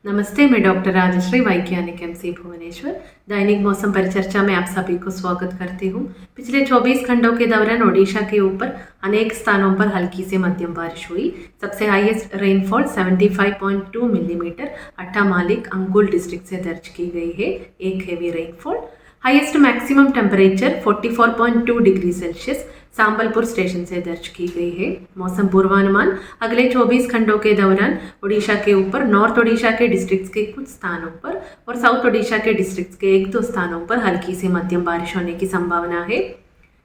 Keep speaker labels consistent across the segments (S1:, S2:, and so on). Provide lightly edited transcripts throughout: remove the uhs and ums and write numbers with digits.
S1: नमस्ते, मैं डॉक्टर राजश्री वैज्ञानिक एमसी भुवनेश्वर। दैनिक मौसम परिचर्चा में आप सभी को स्वागत करती हूँ। पिछले 24 घंटों के दौरान ओडिशा के ऊपर अनेक स्थानों पर हल्की से मध्यम बारिश हुई। सबसे हाईएस्ट रेनफॉल 75.2 मिलीमीटर अट्टामालिक अंगुल डिस्ट्रिक्ट से दर्ज की गई है। एक heavy rainfall. Highest maximum temperature 44.2 degree Celsius Sambalpur station से दर्ज की गई है। मौसम पूर्वानुमान अगले 24 घंटों के दौरान ओडिशा के ऊपर नॉर्थ ओडिशा के डिस्ट्रिक्ट्स के कुछ स्थानों पर और साउथ ओडिशा के डिस्ट्रिक्ट्स के एक दो स्थानों पर हल्की से मध्यम बारिश होने की संभावना है।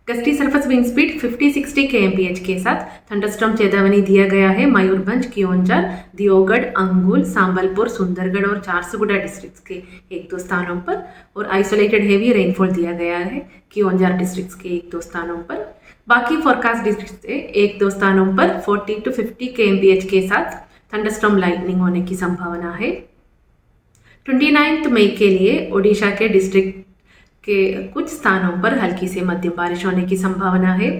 S1: Gusty surface wind speed 50-60 kmph के साथ थंडरस्टॉर्म चेतावनी दिया गया है। मयूरभंज, कियोंझर, दियोगढ़, अंगुल, सांबलपुर, सुंदरगढ़ और झारसुगुड़ा डिस्ट्रिक्ट्स के एक दो स्थानों पर और आइसोलेटेड हेवी रेनफॉल दिया गया है कियोंझर डिस्ट्रिक्ट्स के एक दो स्थानों पर। बाकी फोरकास्ट डिस्ट्रिक्ट से एक दो स्थानों पर 40-50 kmph के साथ थंडरस्टॉर्म लाइटनिंग होने की संभावना है। 29 मई के लिए ओडिशा के डिस्ट्रिक्ट के कुछ स्थानों पर हल्की से मध्यम बारिश होने की संभावना है।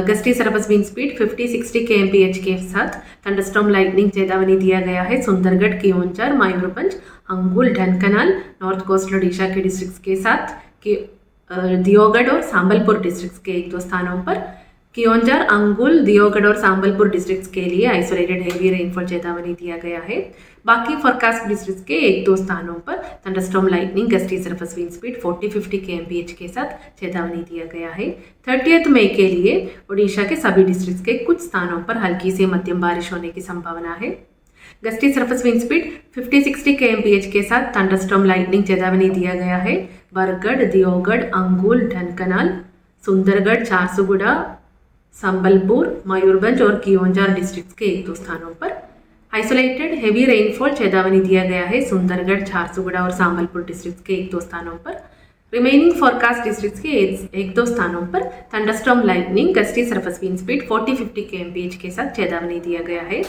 S1: Gusty surface wind speed 50-60 kmph के साथ थंडरस्टॉर्म लाइटनिंग चेतावनी दिया गया है। सुंदरगढ़, कियोंझर, मयूरभंज, अंगुल, ढेंकनाल, नॉर्थ कोस्ट ओडिशा के डिस्ट्रिक्ट्स के साथ दियोगढ़ और सांबलपुर डिस्ट्रिक्ट्स के एक दो स्थानों पर। कियोंझर, अंगुल, दियोगढ़ और सांबलपुर डिस्ट्रिक्ट्स के लिए आइसोलेटेड हेवी रेनफॉल चेतावनी दिया गया है। बाकी फोरकास्ट डिस्ट्रिक्ट्स के एक दो स्थानों पर thunderstorm lightning, gusty surface wind speed 40-50 kmph के साथ चेतावनी दिया गया है। 30 मई के लिए ओडिशा के सभी डिस्ट्रिक्ट्स के कुछ स्थानों पर हल्की से मध्यम बारिश होने की संभावना है। Gusty surface wind speed 50-60 kmph के साथ थंडरस्टॉर्म लाइटनिंग चेतावनी दिया गया है। बरगढ़, दियोगढ़, अंगुल, ढेंकनाल, सुंदरगढ़, झारसुगुड़ा, संबलपुर, मयूरभंज और कियोंझर डिस्ट्रिक्ट्स के एक दो स्थानों पर आइसोलेटेड हेवी रेनफॉल चेतावनी दिया गया है। सुंदरगढ़, झारसुगुड़ा और संबलपुर डिस्ट्रिक्ट्स के एक दो स्थानों पर। रिमेनिंग फोरकास्ट डिस्ट्रिक्ट्स के एक दो स्थानों पर thunderstorm lightning, gusty surface wind speed 40-50 kmph के साथ चेतावनी दिया गया है।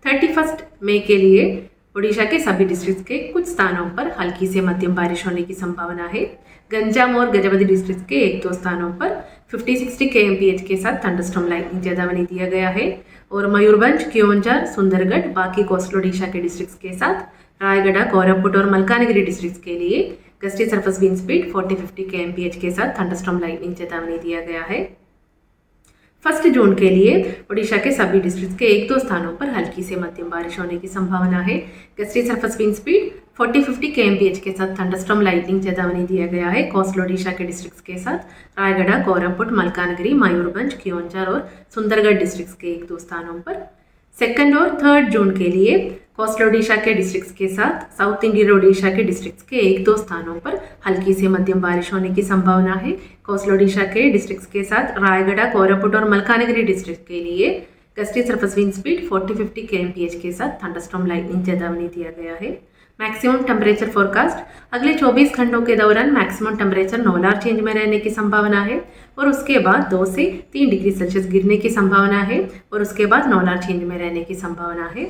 S1: 31 मई के लिए ओडिशा के सभी डिस्ट्रिक्ट्स के कुछ स्थानों पर हल्की से मध्यम बारिश होने की संभावना है। गंजाम और गजपति डिस्ट्रिक्ट के एक दो स्थानों पर 50-60 kmph के साथ थंडरस्टॉर्म लाइटनिंग चेतावनी दिया गया है। और मयूरभंज, कियोंझर, सुंदरगढ़, बाकी कोस्टल ओडिशा के डिस्ट्रिक्ट्स के साथ रायगढ़, कोरापुट और मलकानगिरी डिस्ट्रिक्ट्स के लिए gusty surface wind speed 40-50 kmph के साथ थंडरस्टॉर्म लाइटनिंग चेतावनी दिया गया है। 1 जून के लिए ओडिशा के सभी डिस्ट्रिक्ट्स के एक दो स्थानों पर हल्की से मध्यम बारिश होने की संभावना है। Gusty surface wind speed 40-50 kmph के साथ थंडरस्टॉर्म लाइटनिंग चेतावनी दिया गया है। कोस्टल ओडिशा के डिस्ट्रिक्ट्स के साथ रायगढ़, कोरापुट, मलकानगिरी, मयूरभंज, कियोंझर और सुंदरगढ़ डिस्ट्रिक्ट्स के एक दो स्थानों पर। 2 और 3 जून के लिए कोस्टल ओडिशा के डिस्ट्रिक्ट्स के साथ साउथ इंडियन ओडिशा के डिस्ट्रिक्ट्स के एक दो स्थानों पर हल्की से मध्यम बारिश होने की संभावना है। कोस्टल ओडिशा के डिस्ट्रिक्ट्स के साथ रायगढ़, कोरापुट और मलकानगिरी डिस्ट्रिक्ट के लिए gusty surface wind speed 40-50 kmph के साथ थंडरस्टॉर्म लाइटनिंग चेतावनी दिया गया है। मैक्सिमम टेम्परेचर फोरकास्ट अगले 24 घंटों के दौरान मैक्सिमम टेम्परेचर नोलार चेंज में रहने की संभावना है और उसके बाद 2 से 3 डिग्री सेल्सियस गिरने की संभावना है और उसके बाद नोलार चेंज में रहने की संभावना है।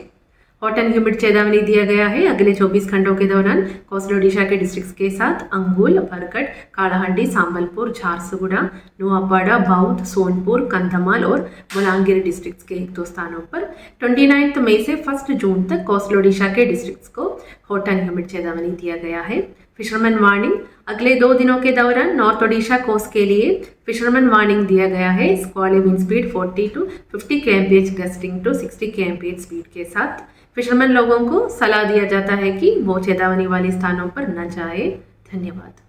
S1: हॉट एंड ह्यूमिड चेतावनी दिया गया है अगले 24 घंटों के दौरान कोस्टल ओडिशा के डिस्ट्रिक्ट्स के साथ अंगुल, बरगढ़, कालाहंडी, सांबलपुर, झारसुगुड़ा, नुआपाड़ा, बौद्ध, सोनपुर, कंधमाल और बलांगीर डिस्ट्रिक्ट्स के एक दो स्थानों पर। 29 मई से 1 जून तक कोस्टल ओडिशा के डिस्ट्रिक्ट्स को हॉट एंड ह्यूमिड चेतावनी दिया गया है। फिशरमैन वार्निंग अगले 2 दिनों के दौरान नॉर्थ ओडिशा कोस्ट के लिए फिशरमैन वार्निंग दिया गया है। Squally wind speed 40-50 kmph, gusting to 60 kmph speed के साथ। फिशरमैन लोगों को सलाह दिया जाता है कि वो चेतावनी वाले स्थानों पर न जाए। धन्यवाद।